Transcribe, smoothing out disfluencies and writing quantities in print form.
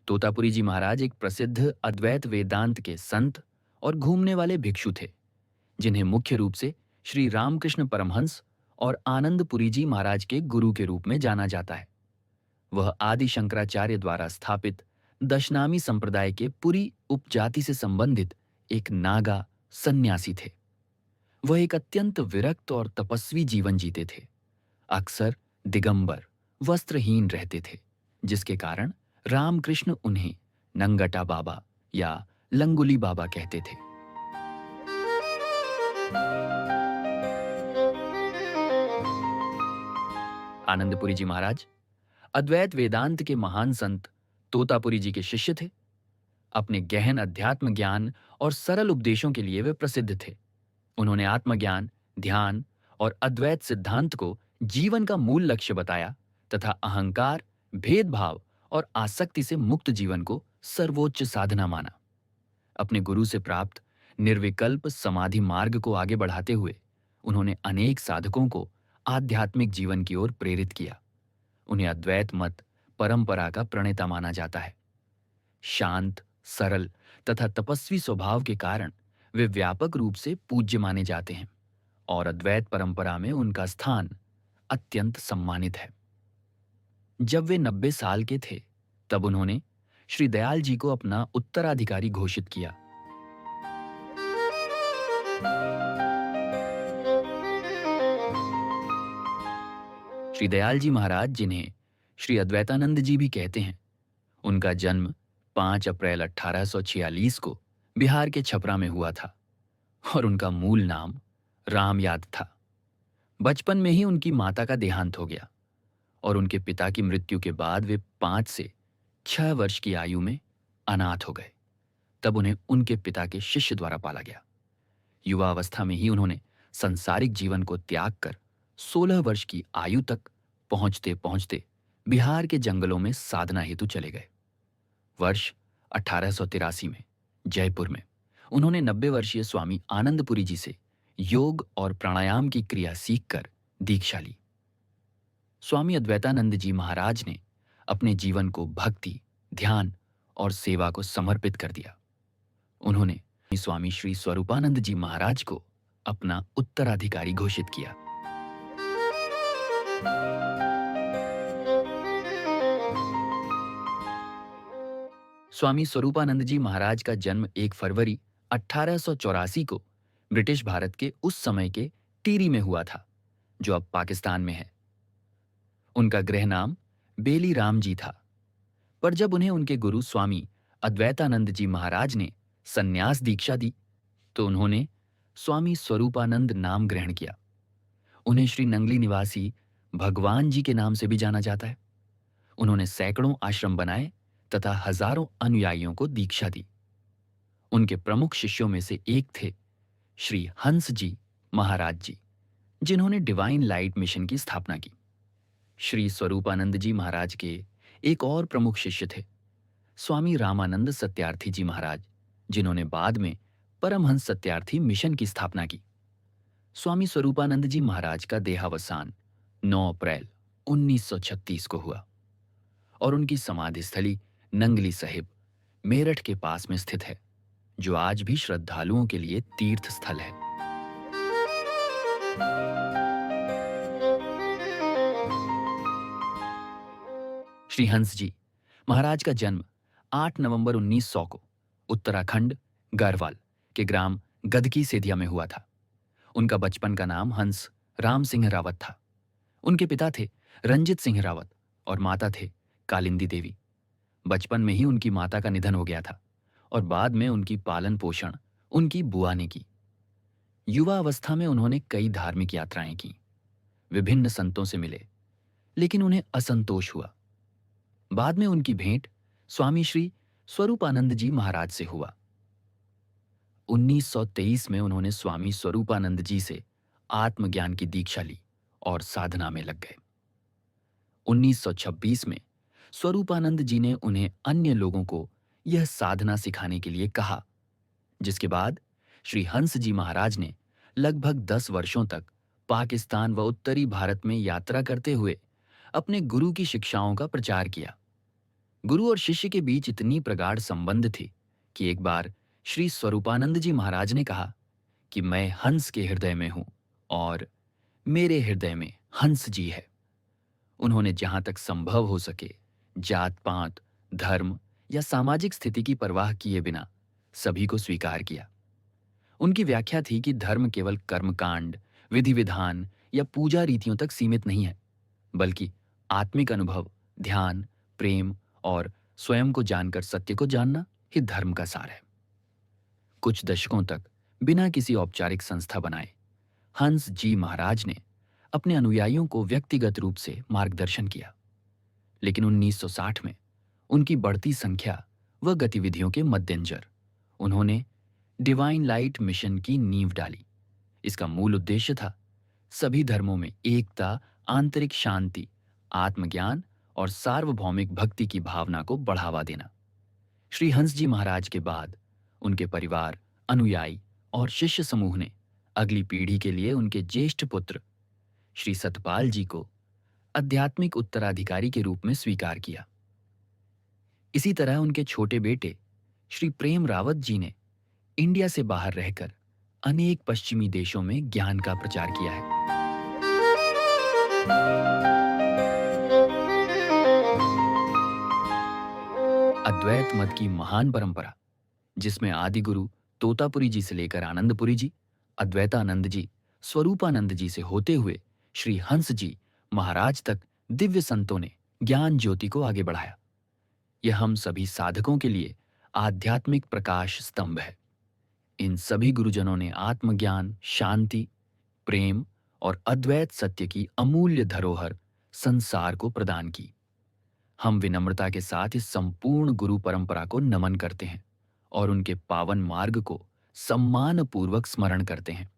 तोतापुरी जी महाराज एक प्रसिद्ध अद्वैत वेदांत के संत और घूमने वाले भिक्षु थे, जिन्हें मुख्य रूप से श्री रामकृष्ण परमहंस और आनंदपुरी जी महाराज के गुरु के रूप में जाना जाता है। वह आदि शंकराचार्य द्वारा स्थापित दशनामी संप्रदाय के पुरी उपजाति से संबंधित एक नागा सन्यासी थे। वह एक अत्यंत विरक्त और तपस्वी जीवन जीते थे। अक्सर दिगंबर वस्त्रहीन रहते थे, जिसके कारण रामकृष्ण उन्हें नंगटा बाबा या लंगुली बाबा कहते थे। आनंदपुरी जी महाराज अद्वैत वेदांत के महान संत तोतापुरी जी के शिष्य थे। अपने गहन अध्यात्म ज्ञान और सरल उपदेशों के लिए वे प्रसिद्ध थे। उन्होंने आत्मज्ञान, ध्यान और अद्वैत सिद्धांत को जीवन का मूल लक्ष्य बताया तथा अहंकार, भेदभाव और आसक्ति से मुक्त जीवन को सर्वोच्च साधना माना। अपने गुरु से प्राप्त निर्विकल्प समाधि मार्ग को आगे बढ़ाते हुए उन्होंने अनेक साधकों को आध्यात्मिक जीवन की ओर प्रेरित किया। उन्हें अद्वैत मत परंपरा का प्रणेता माना जाता है। शांत, सरल तथा तपस्वी स्वभाव के कारण वे व्यापक रूप से पूज्य माने जाते हैं और अद्वैत परंपरा में उनका स्थान अत्यंत सम्मानित है। जब वे 90 साल के थे, तब उन्होंने श्री दयाल जी को अपना उत्तराधिकारी घोषित किया। श्री दयाल जी महाराज, जिन्हें श्री अद्वैतानंद जी भी कहते हैं, उनका जन्म 5 अप्रैल 1846 को बिहार के छपरा में हुआ था और उनका मूल नाम रामयाद था। बचपन में ही उनकी माता का देहांत हो गया और उनके पिता की मृत्यु के बाद वे 5 से 6 वर्ष की आयु में अनाथ हो गए। तब उन्हें उनके पिता के शिष्य द्वारा पाला गया। युवा अवस्था में ही उन्होंने संसारिक जीवन को त्याग कर 16 वर्ष की आयु तक पहुंचते पहुंचते बिहार के जंगलों में साधना हेतु चले गए। वर्ष 1883 में जयपुर में उन्होंने 90 वर्षीय स्वामी आनंदपुरी जी से योग और प्राणायाम की क्रिया सीखकर दीक्षा ली। स्वामी अद्वैतानंद जी महाराज ने अपने जीवन को भक्ति, ध्यान और सेवा को समर्पित कर दिया। उन्होंने स्वामी श्री स्वरूपानंद जी महाराज को अपना उत्तराधिकारी घोषित किया। स्वामी स्वरूपानंद जी महाराज का जन्म 1 फरवरी 1884 को ब्रिटिश भारत के उस समय के टिहरी में हुआ था, जो अब पाकिस्तान में है। उनका गृह नाम बेली राम जी था, पर जब उन्हें उनके गुरु स्वामी अद्वैतानंद जी महाराज ने संन्यास दीक्षा दी, तो उन्होंने स्वामी स्वरूपानंद नाम ग्रहण किया। उन्हें श्री नंगली निवासी भगवान जी के नाम से भी जाना जाता है। उन्होंने सैकड़ों आश्रम बनाए तथा हजारों अनुयायियों को दीक्षा दी। उनके प्रमुख शिष्यों में से एक थे श्री हंस जी महाराज जी, जिन्होंने डिवाइन लाइट मिशन की स्थापना की। श्री स्वरूपानंद जी महाराज के एक और प्रमुख शिष्य थे स्वामी रामानंद सत्यार्थी जी महाराज, जिन्होंने बाद में परमहंस सत्यार्थी मिशन की स्थापना की। स्वामी स्वरूपानंद जी महाराज का देहावसान 9 अप्रैल 1936 को हुआ और उनकी समाधि स्थली नंगली साहिब मेरठ के पास में स्थित है, जो आज भी श्रद्धालुओं के लिए तीर्थ स्थल है। श्री हंस जी महाराज का जन्म 8 नवंबर 1900 को उत्तराखंड गढ़वाल के ग्राम गदकी सेधिया में हुआ था। उनका बचपन का नाम हंस राम सिंह रावत था। उनके पिता थे रंजित सिंह रावत और माता थे कालिंदी देवी। बचपन में ही उनकी माता का निधन हो गया था और बाद में उनकी पालन पोषण उनकी बुआ ने की। युवा अवस्था में उन्होंने कई धार्मिक यात्राएं की, विभिन्न संतों से मिले, लेकिन उन्हें असंतोष हुआ। बाद में उनकी भेंट स्वामी श्री स्वरूपानंद जी महाराज से हुआ। 1923 में उन्होंने स्वामी स्वरूपानंद जी से आत्मज्ञान की दीक्षा ली और साधना में लग गए। 1926 में स्वरूपानंद जी ने उन्हें अन्य लोगों को यह साधना सिखाने के लिए कहा, जिसके बाद श्री हंस जी महाराज ने लगभग 10 वर्षों तक पाकिस्तान व उत्तरी भारत में यात्रा करते हुए अपने गुरु की शिक्षाओं का प्रचार किया। गुरु और शिष्य के बीच इतनी प्रगाढ़ संबंध थी कि एक बार श्री स्वरूपानंद जी महाराज ने कहा कि मैं हंस के हृदय में हूं और मेरे हृदय में हंस जी है। उन्होंने जहां तक संभव हो सके जात पात, धर्म या सामाजिक स्थिति की परवाह किए बिना सभी को स्वीकार किया। उनकी व्याख्या थी कि धर्म केवल कर्मकांड, विधि विधान या पूजा रीतियों तक सीमित नहीं है, बल्कि आत्मिक अनुभव, ध्यान, प्रेम और स्वयं को जानकर सत्य को जानना ही धर्म का सार है। कुछ दशकों तक बिना किसी औपचारिक संस्था बनाए हंस जी महाराज ने अपने अनुयायियों को व्यक्तिगत रूप से मार्गदर्शन किया। लेकिन 1960 में उनकी बढ़ती संख्या व गतिविधियों के मद्देनजर उन्होंने डिवाइन लाइट मिशन की नींव डाली। इसका मूल उद्देश्य था सभी धर्मों में एकता, आंतरिक शांति, आत्मज्ञान और सार्वभौमिक भक्ति की भावना को बढ़ावा देना। श्री हंस जी महाराज के बाद उनके परिवार, अनुयायी और शिष्य समूह ने अगली पीढ़ी के लिए उनके ज्येष्ठ पुत्र श्री सतपाल जी को आध्यात्मिक उत्तराधिकारी के रूप में स्वीकार किया। इसी तरह उनके छोटे बेटे श्री प्रेम रावत जी ने इंडिया से बाहर रहकर अनेक पश्चिमी देशों में ज्ञान का प्रचार किया है। अद्वैत मत की महान परंपरा, जिसमें आदि गुरु तोतापुरी जी से लेकर आनंदपुरी जी, अद्वैतानंद जी, स्वरूपानंद जी से होते हुए श्री हंस जी महाराज तक दिव्य संतों ने ज्ञान ज्योति को आगे बढ़ाया। यह हम सभी साधकों के लिए आध्यात्मिक प्रकाश स्तंभ है। इन सभी गुरुजनों ने आत्मज्ञान, शांति, प्रेम और अद्वैत सत्य की अमूल्य धरोहर संसार को प्रदान की। हम विनम्रता के साथ इस संपूर्ण गुरु परंपरा को नमन करते हैं और उनके पावन मार्ग को सम्मानपूर्वक स्मरण करते हैं।